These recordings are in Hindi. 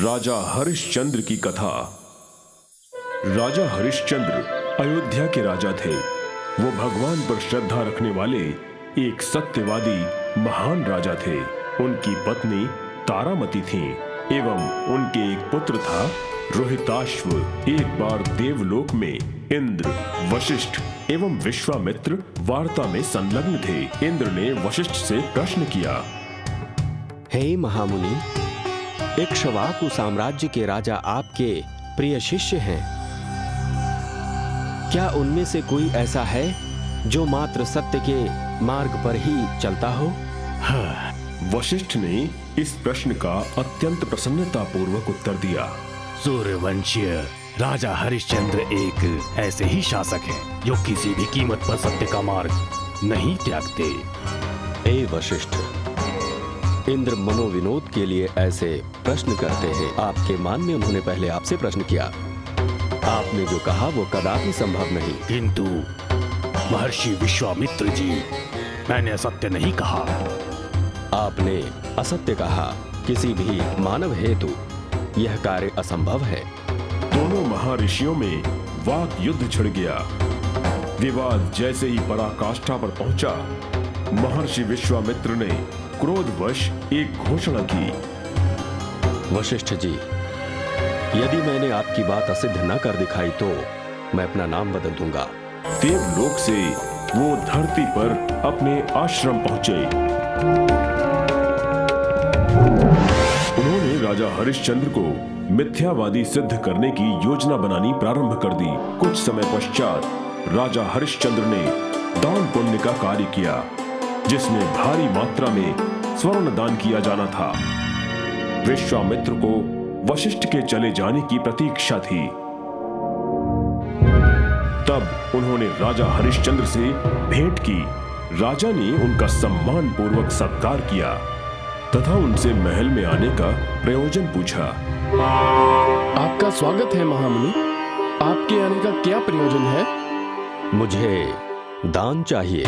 राजा हरिश्चंद्र की कथा। राजा हरिश्चंद्र अयोध्या के राजा थे। वो भगवान पर श्रद्धा रखने वाले एक सत्यवादी महान राजा थे। उनकी पत्नी तारामती थी एवं उनके एक पुत्र था रोहिताश्व। एक बार देवलोक में इंद्र, वशिष्ठ एवं विश्वामित्र वार्ता में संलग्न थे। इंद्र ने वशिष्ठ से प्रश्न किया, हे महामुनि, इक्ष्वाकु साम्राज्य के राजा आपके प्रिय शिष्य हैं। क्या उनमें से कोई ऐसा है जो मात्र सत्य के मार्ग पर ही चलता हो? वशिष्ठ ने इस प्रश्न का अत्यंत प्रसन्नता पूर्वक उत्तर दिया। सूर्यवंशीय राजा हरिश्चंद्र एक ऐसे ही शासक हैं जो किसी भी कीमत पर सत्य का मार्ग नहीं त्यागते। हे वशिष्ठ, इंद्र मनोविनोद के लिए ऐसे प्रश्न करते हैं। आपके मान में उन्होंने पहले आपसे प्रश्न किया। आपने जो कहा वो कदापि संभव नहीं। किंतु महर्षि विश्वामित्र जी, मैंने असत्य नहीं कहा। आपने असत्य कहा। किसी भी मानव हेतु यह कार्य असंभव है। दोनों महर्षियों में वाक युद्ध छिड़ गया। विवाद जैसे ही पराकाष्ठा पर पहुंचा, महर्षि विश्वामित्र ने क्रोधवश एक घोषणा की। वशिष्ठ जी, यदि मैंने आपकी बात असिद्ध न कर दिखाई तो मैं अपना नाम बदल दूंगा। देवलोक से वो धरती पर अपने आश्रम पहुंचे। उन्होंने राजा हरिश्चंद्र को मिथ्यावादी सिद्ध करने की योजना बनानी प्रारंभ कर दी। कुछ समय पश्चात राजा हरिश्चंद्र ने दान पुण्य का कार्य किया, जिसमें भारी मात्रा में स्वर्ण दान किया जाना था। विश्वामित्र को वशिष्ठ के चले जाने की प्रतीक्षा थी। तब उन्होंने राजा हरिश्चंद्र से भेंट की। राजा ने उनका सम्मान पूर्वक सत्कार किया तथा उनसे महल में आने का प्रयोजन पूछा। आपका स्वागत है महामुनि। आपके आने का क्या प्रयोजन है? मुझे दान चाहिए।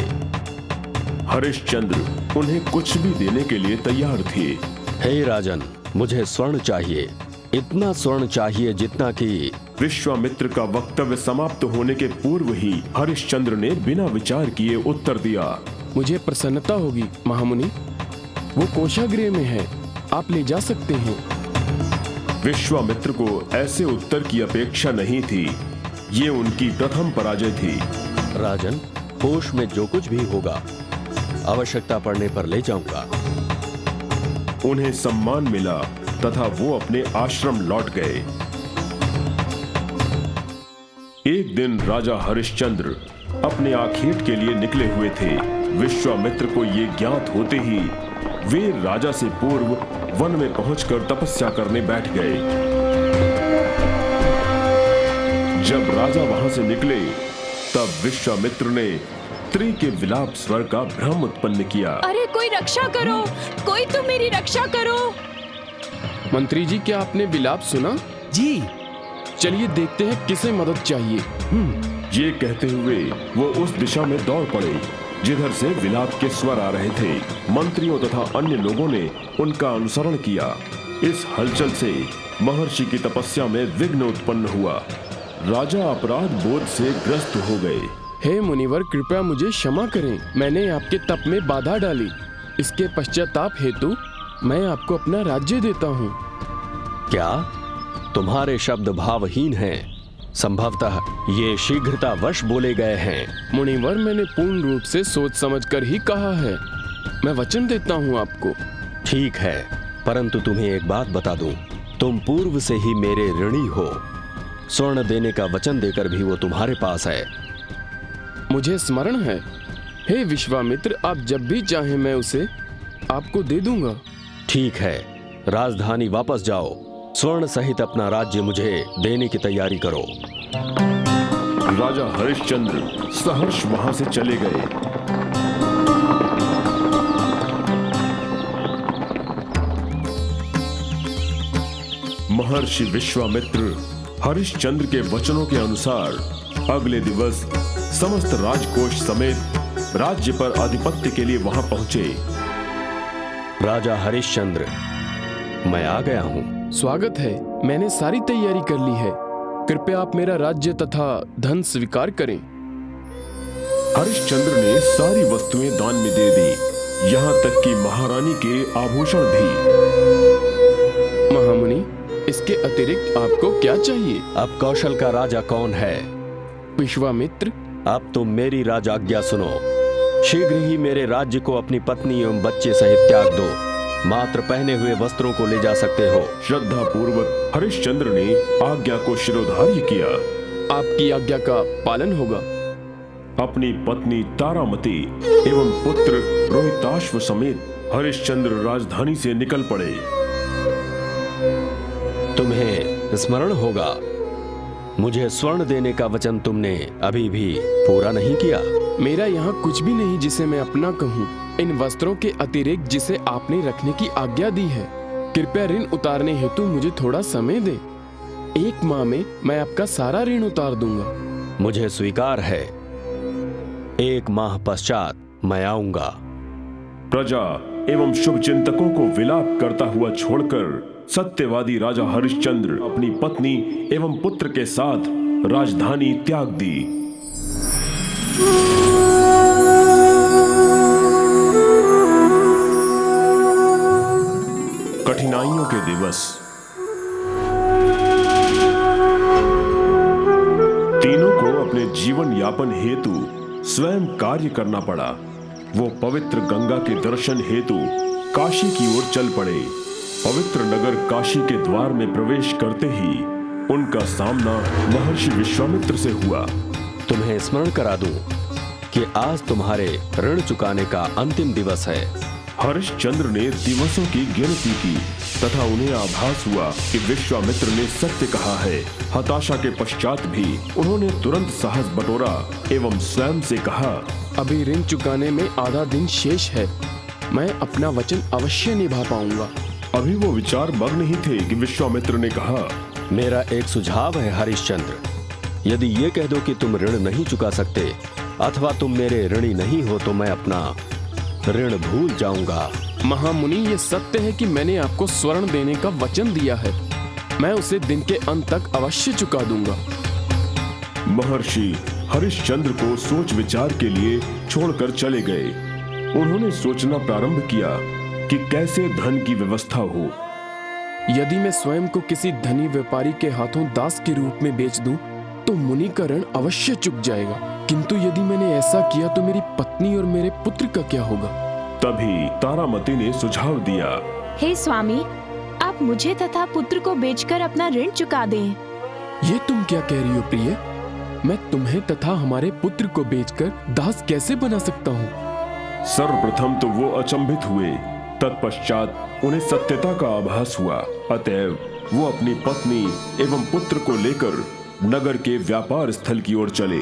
हरिश्चंद्र उन्हें कुछ भी देने के लिए तैयार थे। हे राजन, मुझे स्वर्ण चाहिए। इतना स्वर्ण चाहिए जितना कि। विश्वामित्र का वक्तव्य समाप्त होने के पूर्व ही हरिश्चंद्र ने बिना विचार किए उत्तर दिया। मुझे प्रसन्नता होगी महामुनि। वो कोषागृह में है, आप ले जा सकते हैं। विश्वामित्र को ऐसे उत्तर की अपेक्षा नहीं थी। ये उनकी प्रथम पराजय थी। राजन, कोष में जो कुछ भी होगा आवश्यकता पड़ने पर ले जाऊंगा। उन्हें सम्मान मिला तथा वो अपने आश्रम लौट गए। एक दिन राजा हरिश्चंद्र अपने आखेट के लिए निकले हुए थे। विश्वामित्र को ये ज्ञात होते ही वे राजा से पूर्व वन में पहुंचकर तपस्या करने बैठ गए। जब राजा वहां से निकले तब विश्वामित्र ने स्त्री के विलाप स्वर का भ्रम उत्पन्न किया। अरे कोई रक्षा करो, कोई तो मेरी रक्षा करो। मंत्री जी, क्या आपने विलाप सुना? जी। चलिए देखते हैं किसे मदद चाहिए। ये कहते हुए वो उस दिशा में दौड़ पड़े जिधर से विलाप के स्वर आ रहे थे। मंत्रियों तथा अन्य लोगों ने उनका अनुसरण किया। इस हलचल से महर्षि की तपस्या में विघ्न उत्पन्न हुआ। राजा अपराध बोध से ग्रस्त हो गए। हे मुनिवर, कृपया मुझे क्षमा करें, मैंने आपके तप में बाधा डाली। इसके पश्चाताप हेतु मैं आपको अपना राज्य देता हूँ। क्या तुम्हारे शब्द भावहीन हैं? संभवतः ये शीघ्रतावश बोले गए हैं। मुनिवर, मैंने पूर्ण रूप से सोच समझकर ही कहा है। मैं वचन देता हूँ आपको। ठीक है, परंतु तुम्हें एक बात बता दूं, तुम पूर्व से ही मेरे ऋणी हो। स्वर्ण देने का वचन देकर भी वो तुम्हारे पास है। मुझे स्मरण है। हे विश्वामित्र, आप जब भी चाहें मैं उसे आपको दे दूंगा। ठीक है, राजधानी वापस जाओ। स्वर्ण सहित अपना राज्य मुझे देने की तैयारी करो। राजा हरिश्चंद्र सहर्ष वहां से चले गए। महर्षि विश्वामित्र हरिश्चंद्र के वचनों के अनुसार अगले दिवस समस्त राजकोष समेत राज्य पर आधिपत्य के लिए वहां पहुंचे। राजा हरिश्चंद्र, मैं आ गया हूँ। स्वागत है, मैंने सारी तैयारी कर ली है। कृपया आप मेरा राज्य तथा धन स्वीकार करें। हरिश्चंद्र ने सारी वस्तुएं दान में दे दी, यहाँ तक कि महारानी के आभूषण भी। महामुनि, इसके अतिरिक्त आपको क्या चाहिए? अब कौशल का राजा कौन है? विश्वामित्र। अब तुम मेरी राजाज्ञा सुनो। शीघ्र ही मेरे राज्य को अपनी पत्नी एवं बच्चे सहित त्याग दो। मात्र पहने हुए वस्त्रों को ले जा सकते हो। श्रद्धा पूर्वक हरिश्चंद्र ने आज्ञा को शिरोधार्य किया। आपकी आज्ञा का पालन होगा। अपनी पत्नी तारामती एवं पुत्र रोहिताश्व समेत हरिश्चंद्र राजधानी से निकल पड़े। तुम्हें स्मरण होगा, मुझे स्वर्ण देने का वचन तुमने अभी भी पूरा नहीं किया। मेरा यहाँ कुछ भी नहीं जिसे मैं अपना कहूँ। इन वस्त्रों के अतिरिक्त जिसे आपने रखने की आज्ञा दी है, कृपया ऋण उतारने हेतु मुझे थोड़ा समय दे। 1 माह में मैं आपका सारा ऋण उतार दूंगा। मुझे स्वीकार है। 1 माह पश्चात मैं आऊंगा। प्रजा एवं शुभ चिंतकों को विलाप करता हुआ छोड़कर सत्यवादी राजा हरिश्चंद्र अपनी पत्नी एवं पुत्र के साथ राजधानी त्याग दी। कठिनाइयों के दिवस। तीनों को अपने जीवन यापन हेतु स्वयं कार्य करना पड़ा। वो पवित्र गंगा के दर्शन हेतु काशी की ओर चल पड़े। पवित्र नगर काशी के द्वार में प्रवेश करते ही उनका सामना महर्षि विश्वामित्र से हुआ। तुम्हें स्मरण करा दूं कि आज तुम्हारे ऋण चुकाने का अंतिम दिवस है। हरिश्चंद्र ने दिवसों की गिनती की तथा उन्हें आभास हुआ कि विश्वामित्र ने सत्य कहा है। हताशा के पश्चात भी उन्होंने तुरंत साहस बटोरा एवं स्वयं से कहा, अभी ऋण चुकाने में आधा दिन शेष है। मैं अपना वचन अवश्य निभा पाऊंगा। अभी वो विचार मग्न ही थे कि विश्वामित्र ने कहा, मेरा एक सुझाव है हरिश्चंद्र, यदि ये कह दो कि तुम ऋण नहीं चुका सकते अथवा तुम मेरे ऋणी नहीं हो तो मैं अपना ऋण भूल जाऊंगा। महामुनि, ये सत्य है कि मैंने आपको स्वर्ण देने का वचन दिया है। मैं उसे दिन के अंत तक अवश्य चुका दूंगा। महर्षि हरिश्चंद्र को सोच विचार के लिए छोड़कर चले गए। उन्होंने सोचना प्रारंभ किया कि कैसे धन की व्यवस्था हो। यदि मैं स्वयं को किसी धनी व्यापारी के हाथों दास के रूप में बेच दूं, तो मुनि का ऋण अवश्य चुक जाएगा। किंतु यदि मैंने ऐसा किया तो मेरी पत्नी और मेरे पुत्र का क्या होगा? तभी तारामती ने सुझाव दिया, हे स्वामी, आप मुझे तथा पुत्र को बेचकर अपना ऋण चुका दें। ये तुम क्या कह रही हो प्रिय? मैं तुम्हें तथा हमारे पुत्र को बेचकर दास कैसे बना सकता हूँ? सर्वप्रथम तो वो अचंभित हुए। तत्पश्चात उन्हें सत्यता का आभास हुआ। अतएव वो अपनी पत्नी एवं पुत्र को लेकर नगर के व्यापार स्थल की ओर चले।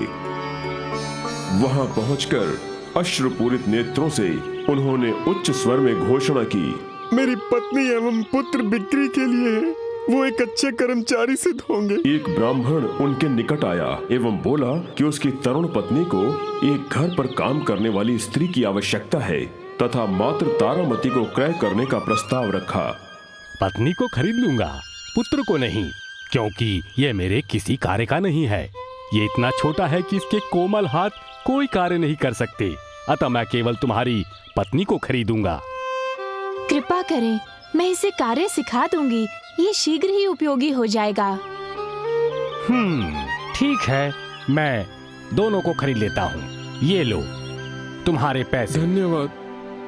वहां पहुंचकर अश्रुपूरित नेत्रों से उन्होंने उच्च स्वर में घोषणा की, मेरी पत्नी एवं पुत्र बिक्री के लिए है। वो एक अच्छे कर्मचारी सिद्ध होंगे। एक ब्राह्मण उनके निकट आया एवं बोला कि उसकी तरुण पत्नी को एक घर पर काम करने वाली स्त्री की आवश्यकता है तथा मात्र तारामती को क्रय करने का प्रस्ताव रखा। पत्नी को खरीद लूंगा, पुत्र को नहीं, क्योंकि ये मेरे किसी कार्य का नहीं है। ये इतना छोटा है कि इसके कोमल हाथ कोई कार्य नहीं कर सकते। अतः मैं केवल तुम्हारी पत्नी को खरीदूंगा। कृपा करें, मैं इसे कार्य सिखा दूंगी। ये शीघ्र ही उपयोगी हो जाएगा। ठीक है, मैं दोनों को खरीद लेता हूँ। ये लो तुम्हारे पैसे। धन्यवाद।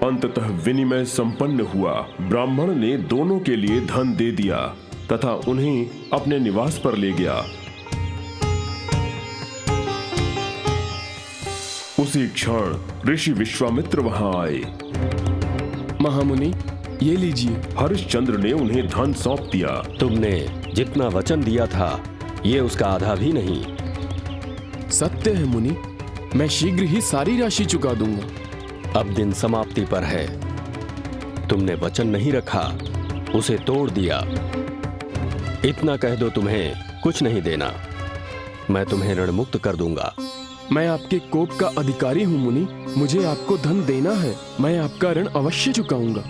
अंततः विनिमय संपन्न हुआ। ब्राह्मण ने दोनों के लिए धन दे दिया तथा उन्हें अपने निवास पर ले गया। उसी क्षण ऋषि विश्वामित्र वहां आए। महामुनि, ये लीजिए। हरिश्चंद्र ने उन्हें धन सौंप दिया। तुमने जितना वचन दिया था ये उसका आधा भी नहीं। सत्य है मुनि, मैं शीघ्र ही सारी राशि चुका दूंगा। अब दिन समाप्ति पर है। तुमने वचन नहीं रखा, उसे तोड़ दिया। इतना कह दो तुम्हें कुछ नहीं देना, मैं तुम्हें ऋण मुक्त कर दूंगा। मैं आपके कोप का अधिकारी हूँ मुनि, मुझे आपको धन देना है। मैं आपका ऋण अवश्य चुकाऊंगा।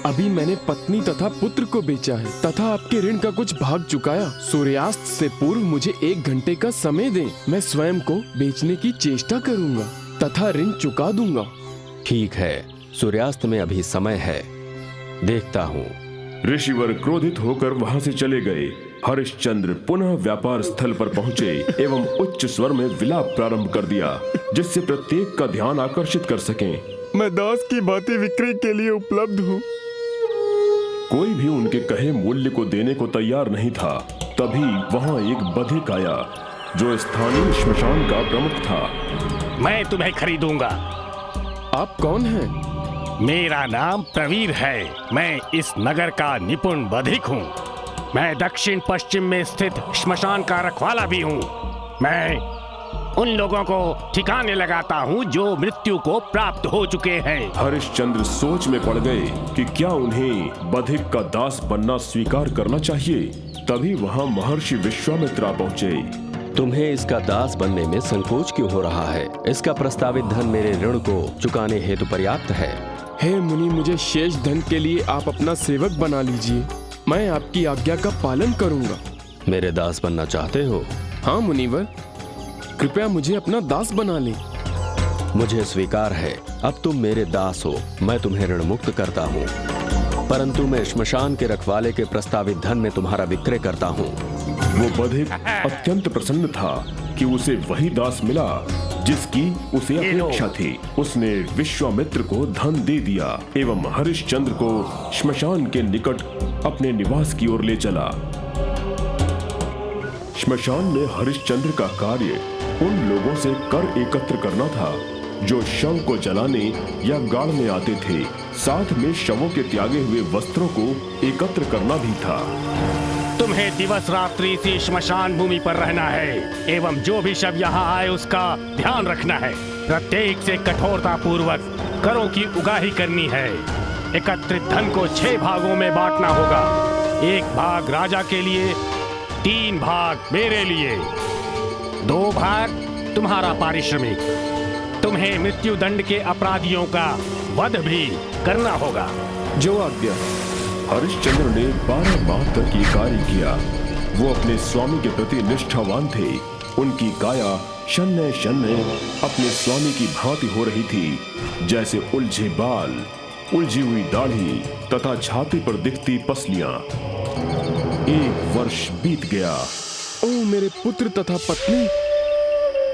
अभी मैंने पत्नी तथा पुत्र को बेचा है तथा आपके ऋण का कुछ भाग चुकाया। सूर्यास्त से पूर्व मुझे 1 घंटे का समय दें। मैं स्वयं को बेचने की चेष्टा करूंगा तथा ऋण चुका दूंगा। ठीक है, सूर्यास्त में अभी समय है, देखता हूँ। ऋषिवर क्रोधित होकर वहां से चले गए। हरिश्चंद्र पुनः व्यापार स्थल पर पहुंचे एवं उच्च स्वर में विलाप प्रारंभ कर दिया, जिससे प्रत्येक का ध्यान आकर्षित कर सकें। मैं दास की भांति विक्रय के लिए उपलब्ध हूँ। कोई भी उनके कहे मूल्य को देने को तैयार नहीं था। तभी वहां एक बधिक आया जो स्थानीय श्मशान का प्रमुख था। मैं तुम्हें खरीदूंगा। आप कौन हैं? मेरा नाम प्रवीर है। मैं इस नगर का निपुण बधिक हूँ। मैं दक्षिण पश्चिम में स्थित श्मशान का रखवाला भी हूँ। मैं उन लोगों को ठिकाने लगाता हूँ जो मृत्यु को प्राप्त हो चुके हैं। हरिश्चंद्र सोच में पड़ गए कि क्या उन्हें बधिक का दास बनना स्वीकार करना चाहिए। तभी वहाँ महर्षि विश्वामित्र पहुँचे। तुम्हें इसका दास बनने में संकोच क्यों हो रहा है? इसका प्रस्तावित धन मेरे ऋण को चुकाने हेतु पर्याप्त है। हे मुनि, मुझे शेष धन के लिए आप अपना सेवक बना लीजिए। मैं आपकी आज्ञा का पालन करूंगा। मेरे दास बनना चाहते हो? हाँ मुनिवर, कृपया मुझे अपना दास बना ले। मुझे स्वीकार है, अब तुम मेरे दास हो। मैं तुम्हें ऋण मुक्त करता हूँ, परंतु मैं श्मशान के रखवाले के प्रस्तावित धन में तुम्हारा विक्रय करता हूँ। वो बधिक अत्यंत प्रसन्न था कि उसे वही दास मिला जिसकी उसे अपेक्षा थी। उसने विश्वामित्र को धन दे दिया एवं हरिश्चंद्र को श्मशान के निकट अपने निवास की ओर ले चला। श्मशान में हरिश्चंद्र का कार्य उन लोगों से कर एकत्र करना था जो शव को जलाने या गाड़ने आते थे। साथ में शवों के त्यागे हुए वस्त्रों को एकत्र करना भी था। तुम्हें दिवस रात्रि इसी श्मशान भूमि पर रहना है एवं जो भी शव यहाँ आए उसका ध्यान रखना है। प्रत्येक से कठोरता पूर्वक करों की उगाही करनी है। एकत्रित धन को 6 भागों में बांटना होगा। 1 भाग राजा के लिए, 3 भाग मेरे लिए, 2 भाग तुम्हारा पारिश्रमिक। तुम्हें मृत्यु दंड के अपराधियों का वध भी करना होगा। जो आज्ञा। हरिश्चंद्र ने 12 माह तक ये कार्य किया। वो अपने स्वामी के प्रति निष्ठावान थे। उनकी काया शन्य शन्य अपने स्वामी की भांति हो रही थी, जैसे उलझे बाल, उलझी हुई दाढ़ी तथा छाती पर दिखती पसलियां। 1 वर्ष बीत गया। ओ मेरे पुत्र तथा पत्नी,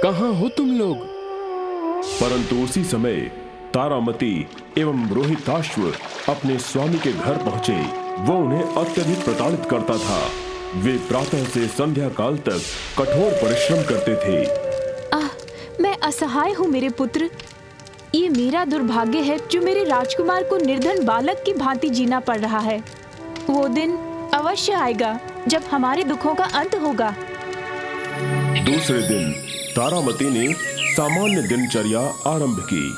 कहाँ हो तुम लोग? परंतु उसी समय तारामती एवं रोहिताश्व अपने स्वामी के घर पहुंचे। वो उन्हें अत्यधिक प्रताड़ित करता था। वे प्रातः से संध्या काल तक कठोर परिश्रम करते थे। मैं असहाय हूँ मेरे पुत्र। ये मेरा दुर्भाग्य है जो मेरे राजकुमार को निर्धन बालक की भांति जीना पड़ रहा है। वो दिन अवश्य आएगा जब हमारे दुखों का अंत होगा। दूसरे दिन तारामती ने सामान्य दिनचर्या आरंभ की।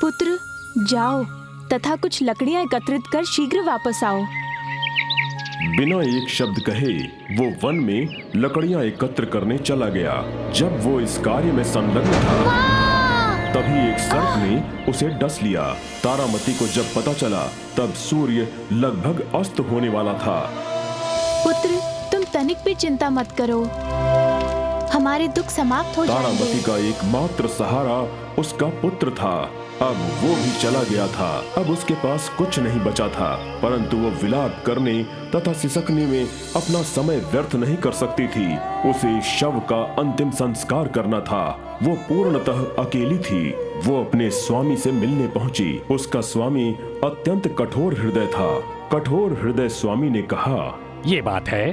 पुत्र, जाओ तथा कुछ लकड़ियां एकत्रित कर शीघ्र वापस आओ। बिना एक शब्द कहे वो वन में लकड़ियां एकत्र करने चला गया। जब वो इस कार्य में संलग्न था, तभी एक सर्प ने उसे डस लिया। तारामती को जब पता चला, तब सूर्य लगभग अस्त होने वाला था। पुत्र, तुम तनिक भी चिंता मत करो, हमारे दुख समाप्त हो जाएंगे। तारामती का एकमात्र सहारा उसका पुत्र था। अब वो भी चला गया था। अब उसके पास कुछ नहीं बचा था, परंतु वो विलाप करने तथा सिसकने में अपना समय व्यर्थ नहीं कर सकती थी। उसे शव का अंतिम संस्कार करना था। वो पूर्णतः अकेली थी। वो अपने स्वामी से मिलने पहुंची। उसका स्वामी अत्यंत कठोर हृदय था। कठोर हृदय स्वामी ने कहा, ये बात है,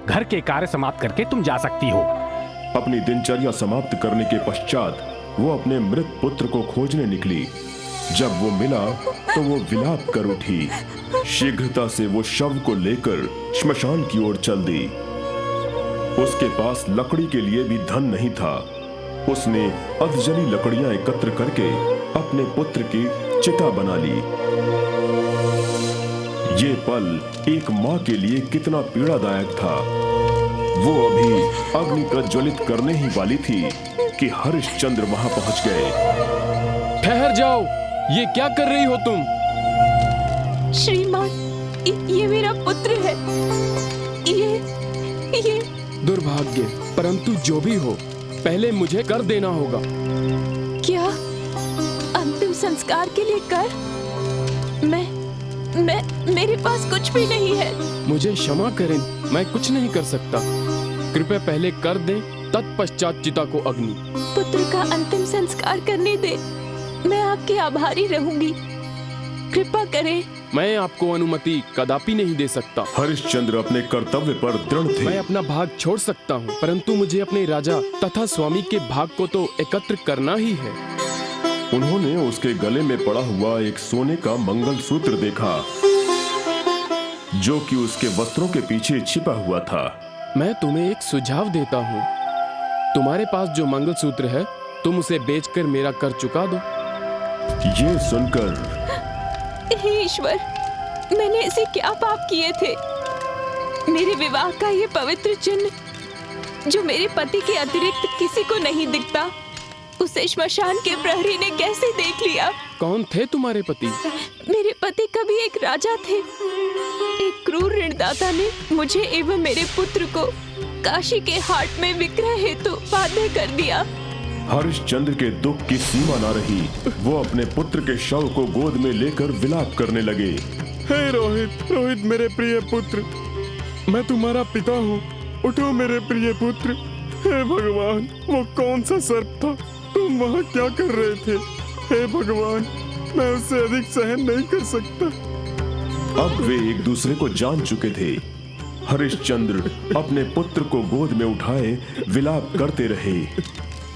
घर के कार्य समाप्त करके तुम जा सकती हो। अपनी दिनचर्या समाप्त करने के पश्चात वो अपने मृत पुत्र को खोजने निकली। जब वो मिला तो वो विलाप कर उठी। शीघ्रता से वो शव को लेकर श्मशान की ओर चल दी। उसके पास लकड़ी के लिए भी धन नहीं था। उसने अधजली लकड़ियां एकत्र करके अपने पुत्र की चिता बना ली। ये पल एक माँ के लिए कितना पीड़ादायक था। वो अभी अग्नि प्रज्वलित करने ही वाली थी कि हरिश्चंद्र वहां पहुंच गए। ठहर जाओ, ये क्या कर रही हो तुम? श्रीमान, ये मेरा पुत्र है। ये दुर्भाग्य, परंतु जो भी हो, पहले मुझे कर देना होगा। क्या? अंतिम संस्कार के लिए कर? मेरे पास कुछ भी नहीं है। मुझे क्षमा करें, मैं कुछ नहीं कर सकता। कृपया पहले कर दें, तत्पश्चात चिता को अग्नि। पुत्र का अंतिम संस्कार करने दे, मैं आपकी आभारी रहूंगी। कृपा करें। मैं आपको अनुमति कदापि नहीं दे सकता। हरिश्चंद्र अपने कर्तव्य पर दृढ़ थे। मैं अपना भाग छोड़ सकता हूँ, परंतु मुझे अपने राजा तथा स्वामी के भाग को तो एकत्र करना ही है। उन्होंने उसके गले में पड़ा हुआ एक सोने का मंगलसूत्र देखा, जो कि उसके वस्त्रों के पीछे छिपा हुआ था। मैं तुम्हें एक सुझाव देता हूँ। तुम्हारे पास जो मंगलसूत्र है, तुम उसे बेचकर मेरा कर चुका दो। ये सुनकर, हे ईश्वर, मैंने ऐसे क्या पाप किए थे? मेरे विवाह का ये पवित्र चिन्ह, जो मेरे पति के अतिरिक्त किसी को नहीं दिखता, उसे श्मशान के प्रहरी ने कैसे देख लिया? कौन थे तुम्हारे पति? मेरे पति कभी एक राजा थे। एक क्रूर ऋणदाता ने मुझे एवं मेरे पुत्र को काशी के हाट में विक्रय हेतु बाध्य कर दिया। हरिश्चंद्र के दुख की सीमा न रही। वो अपने पुत्र के शव को गोद में लेकर विलाप करने लगे। हे रोहित मेरे प्रिय पुत्र, मैं तुम्हारा पिता हूँ। उठो मेरे प्रिय पुत्र। हे भगवान, वो कौन सा सर्प था? तुम वहाँ क्या कर रहे थे? हे भगवान, मैं उससे अधिक सहन नहीं कर सकता। अब वे एक दूसरे को जान चुके थे। हरिश्चंद्र अपने पुत्र को गोद में उठाए विलाप करते रहे।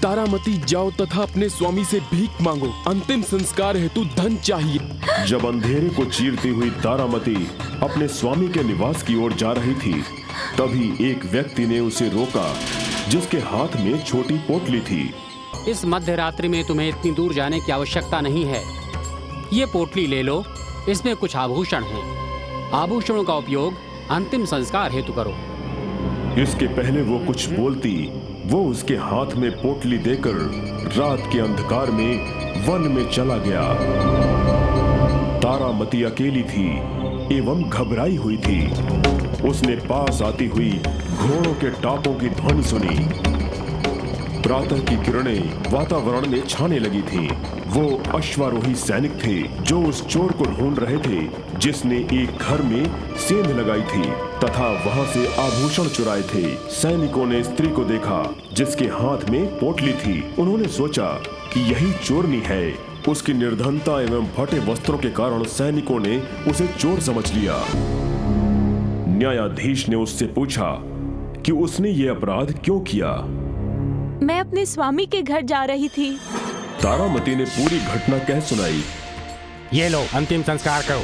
तारामती, जाओ तथा अपने स्वामी से भीख मांगो। अंतिम संस्कार हेतु धन चाहिए। जब अंधेरे को चीरती हुई तारामती अपने स्वामी के निवास की ओर जा रही थी, तभी एक व्यक्ति ने उसे रोका, जिसके हाथ में छोटी पोटली थी। इस मध्य रात्रि में तुम्हें इतनी दूर जाने की आवश्यकता नहीं है। ये पोटली ले लो, इसमें कुछ आभूषण हैं। आभूषणों का उपयोग अंतिम संस्कार हेतु करो। इसके पहले वो कुछ बोलती, वो उसके हाथ में पोटली देकर रात के अंधकार में वन में चला गया। तारामती अकेली थी एवं घबराई हुई थी। उसने पास आती हुई घोड़ों के टापों की ध्वनि सुनी। प्रातः की किरणें वातावरण में छाने लगी थीं। वो अश्वारोही सैनिक थे जो उस चोर को ढूंढ रहे थे, जिसने एक घर में सेंध लगाई थी तथा वहां से आभूषण चुराए थे। सैनिकों ने स्त्री को देखा, जिसके हाथ में पोटली थी। उन्होंने सोचा कि यही चोरनी है। उसकी निर्धनता एवं फटे वस्त्रों के कारण सैनिकों ने उसे चोर समझ लिया। न्यायाधीश ने उससे पूछा कि उसने ये अपराध क्यों किया। मैं अपने स्वामी के घर जा रही थी। तारामती ने पूरी घटना कह सुनाई। ये लो, अंतिम संस्कार करो।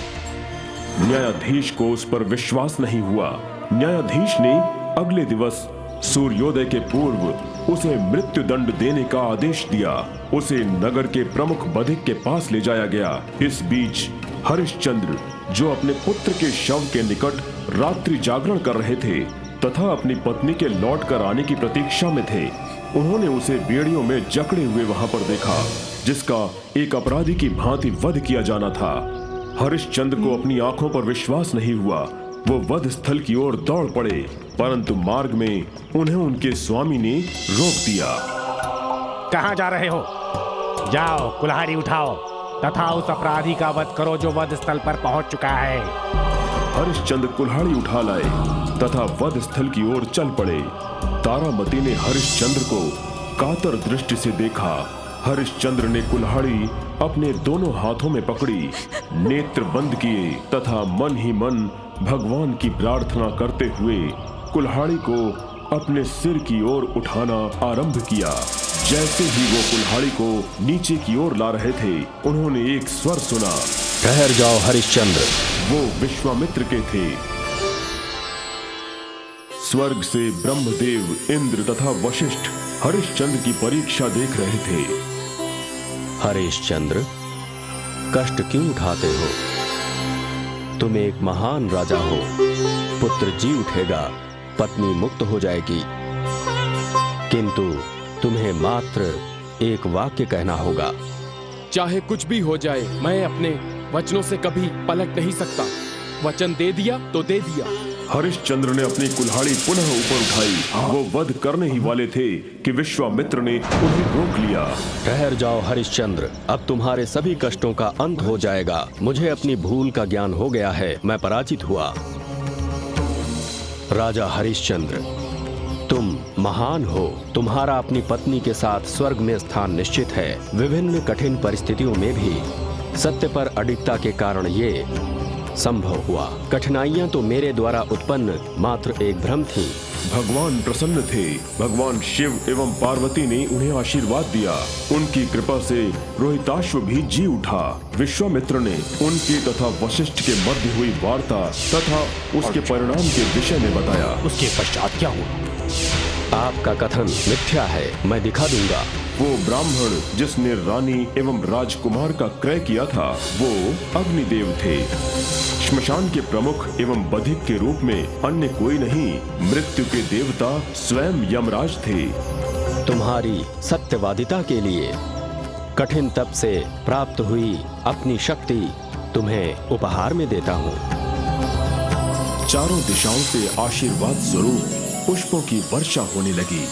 न्यायाधीश को उस पर विश्वास नहीं हुआ। न्यायाधीश ने अगले दिवस सूर्योदय के पूर्व उसे मृत्यु दंड देने का आदेश दिया। उसे नगर के प्रमुख बधिक के पास ले जाया गया। इस बीच हरिश्चंद्र, जो अपने पुत्र के शव के निकट रात्रि जागरण कर रहे थे तथा अपनी पत्नी के लौट कर आने की प्रतीक्षा में थे, उन्होंने उसे बेड़ियों में जकड़े हुए वहां पर देखा, जिसका एक अपराधी की भांति वध किया जाना था। हरिश्चंद्र को अपनी आंखों पर विश्वास नहीं हुआ। वो वध स्थल की ओर दौड़ पड़े, परंतु मार्ग में उन्हें उनके स्वामी ने रोक दिया। कहाँ जा रहे हो? जाओ, कुल्हाड़ी उठाओ तथा उस अपराधी का वध करो जो वध स्थल पर पहुंच चुका है। हरिश्चंद्र कुल्हाड़ी उठा लाए तथा वध स्थल की ओर चल पड़े। तारामती ने हरिश्चंद्र को कातर दृष्टि से देखा। हरिश्चंद्र ने कुल्हाड़ी अपने दोनों हाथों में पकड़ी, नेत्र बंद किए तथा मन ही मन भगवान की प्रार्थना करते हुए कुल्हाड़ी को अपने सिर की ओर उठाना आरंभ किया। जैसे ही वो कुल्हाड़ी को नीचे की ओर ला रहे थे, उन्होंने एक स्वर सुना, ठहर जाओ हरिश्चंद्र। वो विश्वामित्र के थे। स्वर्ग से ब्रह्मदेव, इंद्र तथा वशिष्ठ हरिश्चंद्र की परीक्षा देख रहे थे। हरिश्चंद्र, कष्ट क्यों उठाते हो? तुम एक महान राजा हो। पुत्र जी उठेगा, पत्नी मुक्त हो जाएगी, किंतु तुम्हें मात्र एक वाक्य कहना होगा। चाहे कुछ भी हो जाए, मैं अपने वचनों से कभी पलट नहीं सकता। वचन दे दिया तो दे दिया। हरिश्चंद्र ने अपनी कुल्हाड़ी पुनः ऊपर उठाई। वो वध करने ही वाले थे कि विश्वामित्र ने उन्हें रोक लिया। ठहर जाओ हरिश्चंद्र, अब तुम्हारे सभी कष्टों का अंत हो जाएगा। मुझे अपनी भूल का ज्ञान हो गया है, मैं पराजित हुआ। राजा हरिश्चंद्र, तुम महान हो। तुम्हारा अपनी पत्नी के साथ स्वर्ग में स्थान निश्चित है। विभिन्न कठिन परिस्थितियों में भी सत्य पर अडिगता के कारण ये संभव हुआ। कठिनाइयां तो मेरे द्वारा उत्पन्न मात्र एक भ्रम थी। भगवान प्रसन्न थे। भगवान शिव एवं पार्वती ने उन्हें आशीर्वाद दिया। उनकी कृपा से रोहिताश्व भी जी उठा। विश्वामित्र ने उनकी तथा वशिष्ठ के मध्य हुई वार्ता तथा उसके परिणाम के विषय में बताया। उसके पश्चात क्या हुआ? आपका कथन मिथ्या है, मैं दिखा दूंगा। वो ब्राह्मण जिसने रानी एवं राजकुमार का क्रय किया था, वो अग्निदेव थे। श्मशान के प्रमुख एवं बधिक के रूप में अन्य कोई नहीं, मृत्यु के देवता स्वयं यमराज थे। तुम्हारी सत्यवादिता के लिए कठिन तप से प्राप्त हुई अपनी शक्ति तुम्हें उपहार में देता हूँ। चारों दिशाओं से आशीर्वाद स्वरूप पुष्पों की वर्षा होने लगी।